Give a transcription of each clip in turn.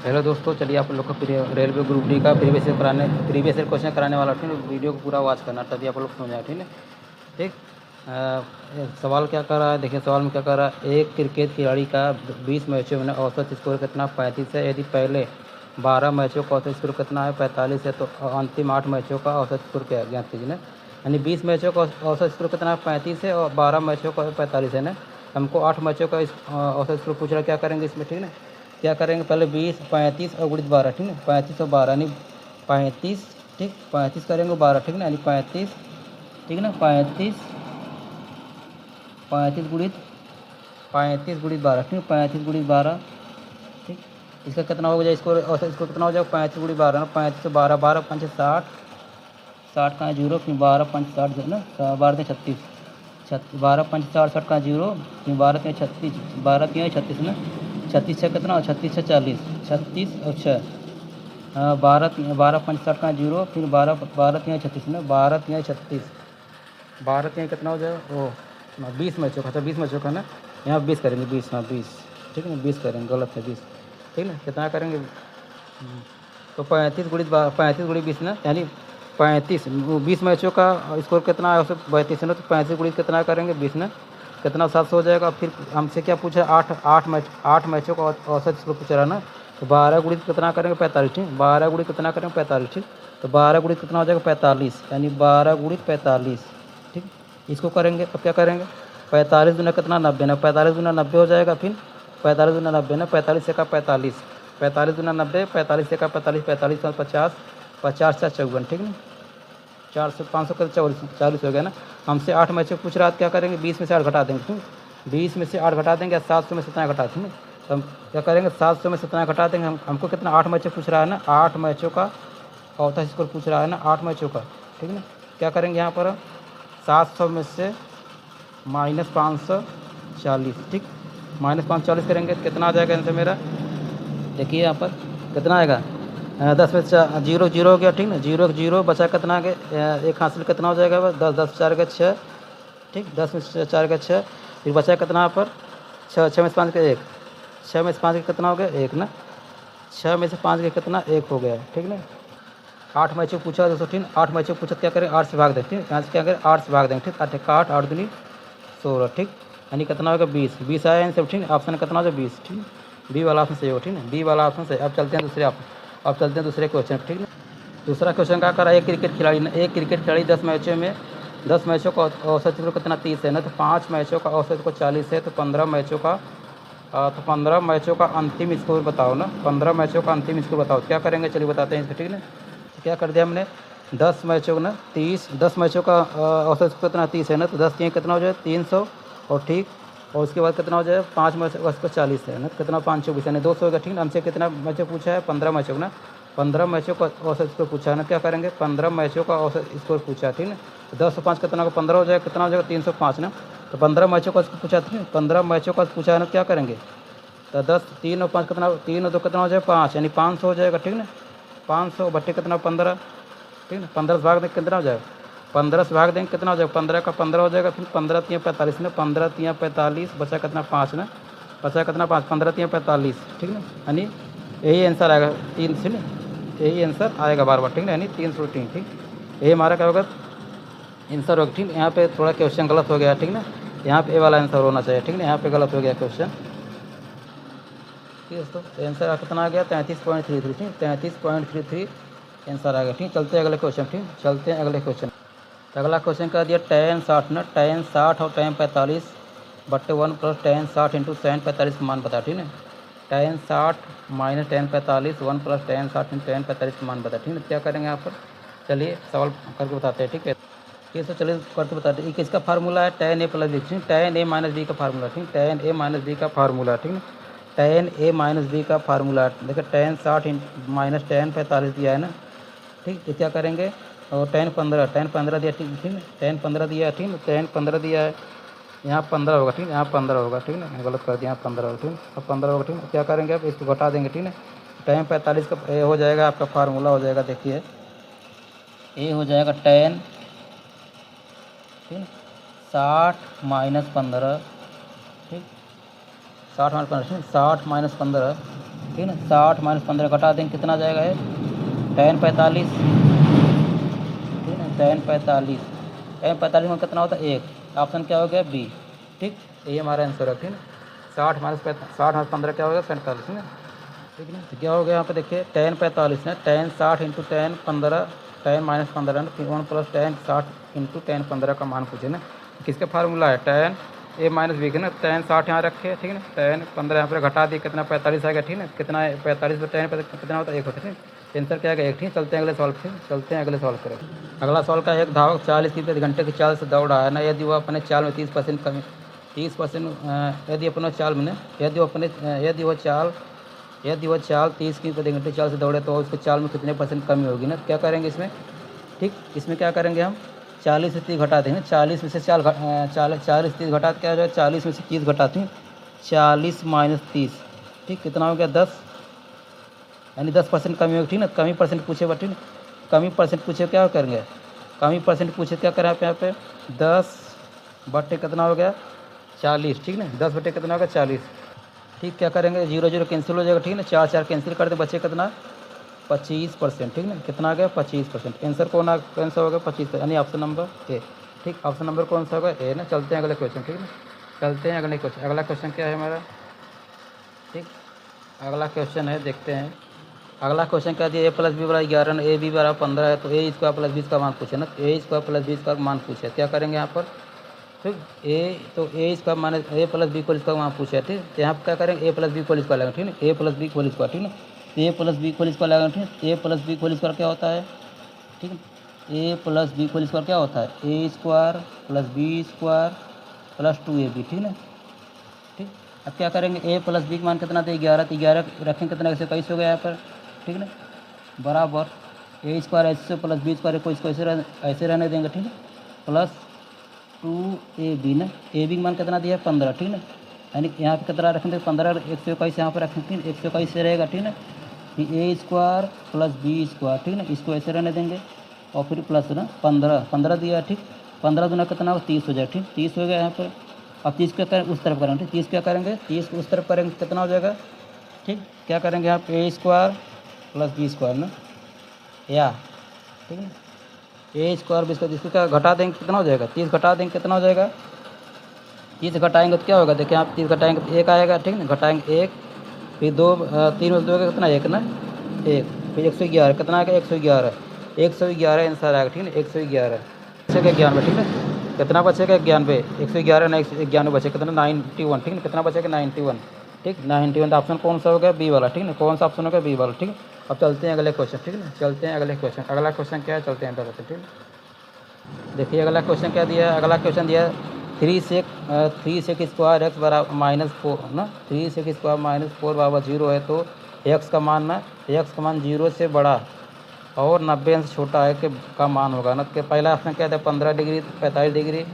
Hello दोस्तों, चलिए आप लोग को रेलवे ग्रुप डी का प्रीवियस ईयर क्वेश्चन कराने वाला हूँ। वीडियो को पूरा वॉच करना तभी आप लोग समझ आए। ठीक है, ठीक। सवाल क्या कर रहा है, देखिए सवाल में क्या कर रहा है। एक क्रिकेट खिलाड़ी का 20 मैचों में औसत स्कोर कितना 35 है। यदि पहले 12 मैचों का औसत स्कोर कितना है 45 है, तो अंतिम 8 मैचों का औसत स्कोर क्या है ज्ञात कीजिए ना। यानी 20 मैचों का औसत स्कोर कितना है 35 है और 12 मैचों का 45 है ना। हमको 8 मैचों का औसत स्कोर पूछ रहा, क्या करेंगे इसमें। ठीक है ना, क्या करेंगे, पहले 20 35 और गुणित 12। ठीक है, 35 और 12 यानी 35। ठीक, 35 करेंगे 12। ठीक है ना, यानी 35। ठीक है ना, 35 35 गुणित 12। ठीक है, 35 गुणित 12। ठीक, इसका कितना हो जाए स्कोर, औसत स्कोर कितना हो जाएगा 35 गुणित 12 ना। 35 से 12, 12 5 60, 60 का जीरो, फिर 12 5 60 जो है ना, 12 36, 12 5 60, 60 का जीरो, फिर 12 36, 12 36 ना। 36 छः कितना, 36 छः 40, 36 और 6, 12 12 5 60 का जीरो, फिर 12 12 36 ना, 12 36, 12 कितना हो जाएगा, ओ 20 मैचों का था, 20 मैचों का ना। यहाँ 20 करेंगे, 20, हाँ 20। ठीक है ना, 20 करेंगे, गलत है 20। ठीक है ना, कितना करेंगे, तो 35 गुणित 20 ना, यानी 35, 20 मैचों का स्कोर कितना है उसे 32 है ना, तो 35 गुणित कितना करेंगे 20 ना, कितना 700 हो जाएगा। फिर हमसे क्या पूछा, 8 मैचों का औसत स्कोर पूछ रहा है ना, तो 12 गुणित कितना करेंगे 45। ठीक, 12 गुणित कितना करेंगे 45। ठीक, तो 12 गुणित कितना हो जाएगा 45, यानी 12 गुणित 45। ठीक, इसको करेंगे, अब क्या करेंगे, 45 दूना कितना 90 ना, 45 दूना 90 हो जाएगा। फिर 45 दूना 90 ना, 45 से का 45, 45 दूना 90, 45 से का 45, 45 50, 50 4 54। ठीक है, 400 500 कर 40 हो गया ना। हमसे 8 मैचों पूछ रहा है, क्या करेंगे, 20 में से 8 घटा देंगे। ठीक, 20 में से 8 घटा देंगे, 700 में से कितना घटा देंगे, तो हम क्या करेंगे, 700 में से कितना घटा देंगे। हमको कितना 8 मैचों पूछ रहा है ना, 8 मैचों का औसत स्कोर पूछ रहा है ना, 8 मैचों का। ठीक है ना, क्या करेंगे यहाँ पर, 700 में से -540। ठीक, -540 करेंगे तो कितना आ जाएगा आंसर मेरा, देखिए यहाँ पर कितना आएगा, 10 में से जीरो जीरो हो गया। ठीक ना, जीरो जीरो बचा कितना आ गया, एक हासिल कितना हो जाएगा, 10, 10 4 का 6। ठीक, 10 में से 4 का 6, फिर बचा कितना यहाँ पर 6, 6 में से 5 का 1, 6 में से 5 का कितना हो गया 1 ना, 6 में से 5 का कितना 1 हो गया। ठीक ना, 8 मैचों पूछा दोस्तों। ठीक, 8 मैचों पूछा, क्या करें 8 से भाग दें। ठीक, यहाँ से क्या करें 8 से भाग देंगे। ठीक, 8 का 8, 8 दूनी 16। ठीक, यानी कितना होगा 20, 20 आया इन सब। ठीक, ऑप्शन कितना हो जाए 20। ठीक, बी वाला ऑप्शन सही हो। ठीक है, बी वाला ऑप्शन सही। अब चलते हैं दूसरे अब चलते हैं दूसरे क्वेश्चन। ठीक है, दूसरा क्वेश्चन क्या करा, एक क्रिकेट खिलाड़ी 10 मैचों का औसत स्कोर कितना 30 है ना, तो 5 मैचों का औसत स्कोर 40 है, तो 15 मैचों का अंतिम स्कोर बताओ ना। 15 मैचों का अंतिम स्कोर बताओ, क्या करेंगे, चलिए बताते हैं इसको। ठीक है ना, तो क्या कर दिया हमने, 10 मैचों ना 30, 10 मैचों का औसत स्कोर कितना 30 है ना, तो 10 के कितना हो जाए 300। और ठीक, और उसके बाद कितना हो जाए 5 मैच उसका 40 है ना, कितना 524 यानी 200 होगा। ठीक है, हमसे कितना मैचों पूछा है 15 मैचों ना, 15 मैचों का औसत स्कोर पूछा है ना, क्या करेंगे 15 मैचों का औसत स्कोर पूछा है। ठीक है, तो 10 से 5 कितना होगा 15 हो जाएगा, कितना हो जाएगा 305 ना, तो 15 मैचों का पूछा था, 15 मैचों का पूछा है ना, क्या करेंगे, तो 10 3 और 5 कितना, 3 और 2 कितना हो जाएगा 5, यानी 500 हो जाएगा। ठीक है ना, 500 बट्टे कितना 15। ठीक है ना, 15 से भाग देंगे कितना हो जाएगा, 15 से भाग देंगे कितना हो जाएगा, 15 का 15 हो जाएगा। फिर 15 3 45 ना, 15 3 45, बचा कितना 5 ना, बचा कितना 5, 15 3 45। ठीक है ना, यानी यही आंसर आएगा 3 से ना, यही आंसर आएगा बार बार। ठीक है, यानी 303। ठीक, यही हमारा क्या होगा आंसर होगा। ठीक, यहाँ पे थोड़ा क्वेश्चन गलत हो गया। ठीक ना, यहाँ पे ए वाला आंसर होना चाहिए। ठीक ना, यहाँ पे गलत हो गया क्वेश्चन। ठीक है दोस्तों, आंसर कितना आ गया 33.33। ठीक, 33.33 आंसर आ गया। ठीक, चलते हैं अगले क्वेश्चन। ठीक, चलते हैं अगले क्वेश्चन। तो अगला क्वेश्चन कर दिया tan 60 ना, tan 60 और tan 45 बट्टे 1 प्लस tan 60 इंटू tan 45 का मान बता। ठीक है, tan 60 minus tan 45, 1 plus tan 60 into tan 45 का मान बता। ठीक है, क्या करेंगे यहाँ पर, चलिए सवाल करके बताते हैं। ठीक है, ये सब चलिए करके बताते हैं। किसका फार्मूला है tan a प्लस b। ठीक, tan a माइनस b का फार्मूला। ठीक, tan a माइनस b का फार्मूला। ठीक है, tan a माइनस b का फार्मूला देखो, tan 60 माइनस tan 45 दिया है ना। ठीक, तो क्या करेंगे, और tan 15 दिया। ठीक, ठीक है, tan 15 दिया है। ठीक है, tan 15 दिया है, यहाँ 15 होगा। ठीक है, यहाँ 15 होगा। ठीक है ना, गलत कर दिया, यहाँ 15 होगा। ठीक है, अब 15 होगा। ठीक है, क्या करेंगे, अब इसको घटा देंगे। ठीक है, tan 45 का ए हो जाएगा, आपका फार्मूला हो जाएगा, देखिए ए हो जाएगा tan, ठीक है, 60 माइनस 15। ठीक, 60 माइनस 15, 60 माइनस 15 ठीक है ना। 60 माइनस 15 घटा देंगे कितना जाएगा है tan 45, ठीक है ना। tan 45 में कितना होता है 1, ऑप्शन क्या हो गया बी। ठीक, ये हमारा आंसर है। ठीक है, 60 माइनस 15 क्या हो गया 45 है ना। ठीक है ना, तो क्या हो गया यहाँ पे देखिए tan 45 है, tan 60 into tan 15, tan minus 15 ना, 1 प्लस tan 60 इंटू tan 15 का मान पूछे ना। किसका फार्मूला है tan a माइनस बी के ना, tan 60 यहाँ रखे, ठीक है ना, tan 15 यहाँ पर घटा दिए कितना 45 आएगा। ठीक है ना, कितना है 45 पर tan पर कितना होता है 1 होता है। आंसर क्या आएगा 1। ठीक, चलते हैं अगले सॉल्व पे, चलते हैं अगले सॉल्व करें। अगला सॉल्व का एक धावक 40 की प्रति घंटे की चाल से दौड़ रहा है ना, यदि वह अपने चाल में 30% कमी 30% यदि अपने चाल में यदि वह चाल 30 की प्रति घंटे चाल से दौड़े तो उसके चाल में कितने % कमी होगी ना। क्या करेंगे इसमें, ठीक, इसमें क्या करेंगे हम 40 से 30 घटा देंगे। 40 में से 40 30 घटा क्या हो जाएगा, 40 में से 30 घटाते हैं 40 माइनस 30, ठीक, कितना हो गया 10, यानी 10% कमी होगी। ठीक ना, कमी परसेंट पूछे बट, ठीक ना, कमी परसेंट पूछे क्या करेंगे, कमी परसेंट पूछे क्या करें आप यहाँ पे 10 बटे कितना हो गया 40, ठीक ना, 10 बटे कितना होगा 40। ठीक, क्या करेंगे 0 0 कैंसिल हो जाएगा। ठीक ना, 4 4 कैंसिल कर दे, बचे कितना 25%। ठीक ना, कितना आ गया 25%। आंसर कौन सा होगा 25%, यानी ऑप्शन नंबर ए। ठीक, ऑप्शन नंबर कौन सा होगा ए ना। चलते हैं अगले क्वेश्चन। ठीक ना, चलते हैं अगले क्वेश्चन। अगला क्वेश्चन क्या है हमारा, ठीक, अगला क्वेश्चन है, देखते हैं अगला क्वेश्चन क्या दिया, a प्लस बी बराबर 11 ए बी बराबर 15 है, तो ए स्क्वायर प्लस बी का मान पूछे ना, ए स्क्वायर प्लस बी का मान पूछे। क्या करेंगे यहाँ पर, ठीक, ए स्क्वायर माइनस ए प्लस बी को इसका वहाँ पूछा है। ठीक, तो यहाँ पर क्या करेंगे ए प्लस बी को इसका लगेगा। ठीक है, ए प्लस बी को इसका, ठीक है, ए प्लस बी को इसका लगेगा। ठीक, ए प्लस बी को इसका क्या होता है, ठीक है, ए प्लस बी को इसका क्या होता है A square plus B square plus 2ab। ठीक है, ठीक, अब क्या करेंगे ए प्लस बी का मान कितना था 11, तो 11 रखेंगे कितना 121 हो गया यहाँ पर। ठीक है ना, बराबर ए स्क्वायर ऐसे प्लस बी स्क्वायर को इसको ऐसे रहने देंगे। ठीक है, प्लस 2ab ना, ए बी का मान कितना दिया है 15। ठीक ना, यानी यहाँ पे कितना रखेंगे 15, 121 यहाँ पर रखेंगे, 121 से रहेगा। ठीक ना, फिर ए स्क्वायर प्लस बी स्क्वायर, ठीक ना, इसको ऐसे रहने देंगे और फिर प्लस ना 15 दिया। ठीक, 15 दूना कितना होगा 30 हो जाएगा। ठीक, 30 हो गया यहाँ पर। अब 30 क्या करें उस तरफ करेंगे, 30 क्या करेंगे 30 उस तरफ करेंगे कितना हो जाएगा। ठीक, क्या करेंगे यहाँ पे ए स्क्वायर प्लस बी स्क्वायर ना, या ठीक है ना, ए स्क्वायर बी स्क्वायर, इसको क्या घटा देंगे कितना हो जाएगा 30 घटा देंगे कितना हो जाएगा 30 घटाएंगे तो क्या होगा, देखिए आप 30 घटाएंगे तो 1 आएगा। ठीक ना, घटाएंगे 1, फिर 2 3 में 2 का कितना 1 ना 1, फिर 111 कितना आएगा 111 आंसर आएगा। ठीक है, 111 बचेगा 91। ठीक है, कितना बचेगा 91, 111 ना 191 बचेगा कितना 91। ठीक है, कितना बचेगा 91। ठीक, 91 ऑप्शन कौन सा हो गया बी वाला। ठीक है, कौन सा ऑप्शन हो गया बी वाला। ठीक है, अब चलते हैं अगले क्वेश्चन। ठीक है ना, चलते हैं अगले क्वेश्चन। अगला क्वेश्चन क्या है, चलते हैं अंदर। ठीक है, देखिए अगला क्वेश्चन क्या दिया है। अगला क्वेश्चन दिया है 3 सेक स्क्वायर एक्स बराबर -4 ना, 3 सेक स्क्वायर -4 बराबर 0 है, तो एक्स का मान ना 0 से बड़ा और 90 अंश छोटा है का मान होगा ना। कि पहला ऑप्शन क्या था 15 डिग्री 45 डिग्री,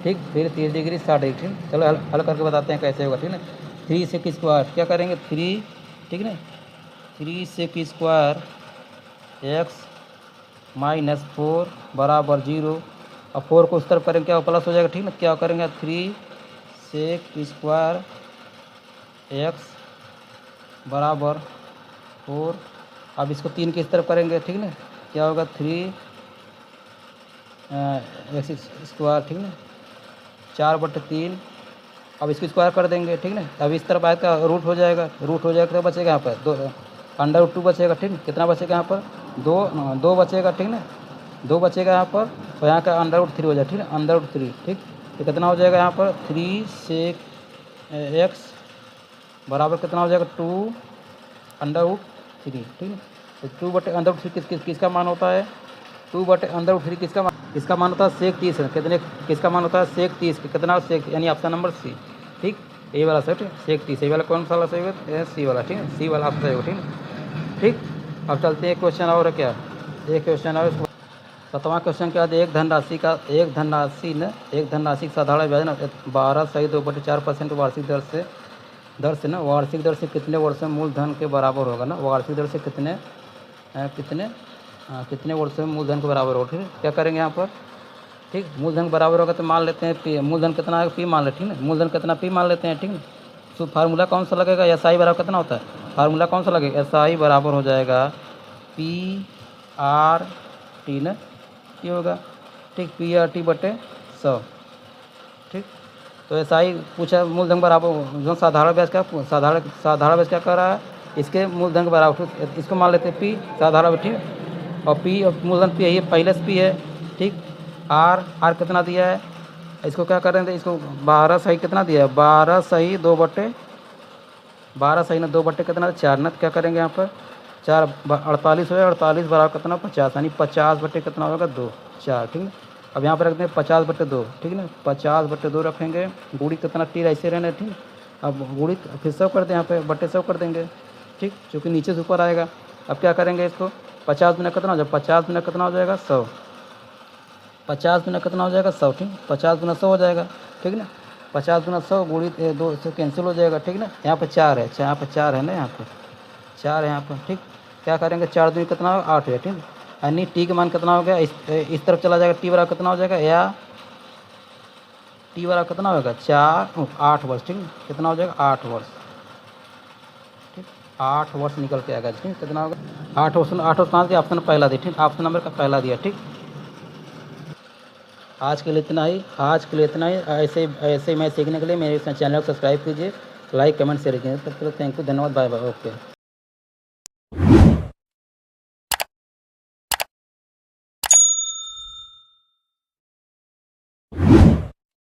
ठीक, फिर 30 डिग्री 60 डिग्री। ठीक, चलो हल करके बताते हैं कैसे होगा। ठीक है, 3 सेक स्क्वायर क्या करेंगे 3, ठीक है ना, 3 सेक स्क्वायर एक्स -4 बराबर 0, और 4 को उस तरफ करेंगे क्या प्लस हो जाएगा। ठीक ना, क्या करेंगे 3 सेक स्क्वायर एक्स बराबर 4, अब इसको 3 की इस तरफ करेंगे। ठीक ना, क्या होगा 3 एक्स स्क्वायर, ठीक ना, 4/3, अब इसको स्क्वायर कर देंगे। ठीक ना, अब इस तरफ आएगा रूट हो जाएगा, तो बचेगा यहाँ पर 2 √2 बचेगा। ठीक ना, कितना बचेगा यहाँ पर 2 बचेगा। ठीक ना, 2 बचेगा यहाँ पर, तो यहाँ का √3 हो जाएगा। ठीक है, √3। ठीक, तो कितना हो जाएगा यहाँ पर 3 सेक एक्स बराबर कितना हो जाएगा 2 √3। ठीक है, तो 2/√3 किसका मान होता है 2/√3 किसका मान होता है सेक 30 है। कितने किसका मान होता है सेक 30, कितना सेक, यानी ऑप्शन नंबर सी। ठीक, ए वाला सेट सेक 30, ए वाला कौन सा वाला सही होगा सी वाला। ठीक है, सी वाला ऑप्शन सही होगा। ठीक है, ठीक, अब चलते हैं क्वेश्चन और क्या, एक क्वेश्चन और 7वां क्वेश्चन क्या है, एक धनराशि का साधारण ब्याज 12.2/4% वार्षिक दर से ना, वार्षिक दर से कितने वर्ष में मूलधन के बराबर होगा ना, वार्षिक दर से कितने वर्ष में मूलधन के बराबर होगा। ठीक है, क्या करेंगे यहाँ पर, ठीक, मूलधन बराबर होगा तो मान लेते हैं पी, मूलधन कितना है पी मान लेते हैं। ठीक है, मूलधन कितना पी मान लेते हैं। ठीक है, तो फार्मूला कौन सा लगेगा, एस आई बराबर कितना होता है फार्मूला कौन सा लगे, SI बराबर हो जाएगा PRT ना, ये होगा ठीक, PRT बटे 100। ठीक, तो SI पूछा मूलधन बराबर जो साधारण ब्याज का, साधारण ब्याज क्या कर रहा है, इसके मूलधन के बराबर, इसको मान लेते हैं P साधारण, ठीक, और P मूलधन P है, ये पहले से P है। ठीक, R कितना दिया है, इसको क्या कर रहे थे, इसको 12 सही कितना दिया है, 12 सही 2 बटे 12 सही ना 2 बटे कितना 4 ना, क्या करेंगे यहाँ पर 4 48 हो, 48 बराबर कितना 50, यानी 50 बटे कितना होगा 2 4। ठीक है, अब यहाँ पर रखते हैं 50 बटे 2। ठीक है ना, 50 बटे 2 रखेंगे, गुड़ी कितना टी ऐसे रहना। ठीक, अब गुड़ी फिर 100 कर दें, यहाँ पे बटे 100 कर देंगे। ठीक, चूँकि नीचे से ऊपर आएगा। अब क्या करेंगे, इसको 50 गुना कितना हो जाएगा, 50 गुना कितना हो जाएगा 100, 50 गुना कितना हो जाएगा 100। ठीक, 50 गुना 100 हो जाएगा। ठीक है ना, 50 गुना 100 गुड़ी 2 से कैंसिल हो जाएगा। ठीक ना, यहाँ पे 4 है, यहाँ पे 4 है ना, यहाँ पे 4 है यहाँ पर। ठीक, क्या करेंगे 4 दूनी कितना होगा 8 है। ठीक, यानी टी का मान कितना हो गया, इस तरफ चला जाएगा, टी बराबर कितना हो जाएगा, या टी बराबर कितना होगा 8 वर्ष। ठीक, कितना हो जाएगा 8 वर्ष। ठीक, 8 वर्ष निकल के आएगा। ठीक, कितना होगा 8 वर्ष। 8 वर्ष कहाँ से, ऑप्शन पहला दिया। ठीक, ऑप्शन नंबर का पहला दिया। ठीक, आज के लिए इतना ही, ऐसे ऐसे मैथ सीखने के लिए मेरे चैनल को सब्सक्राइब कीजिए, लाइक कमेंट शेयर कीजिए। तब तक थैंक यू, धन्यवाद, बाय बाय, ओके।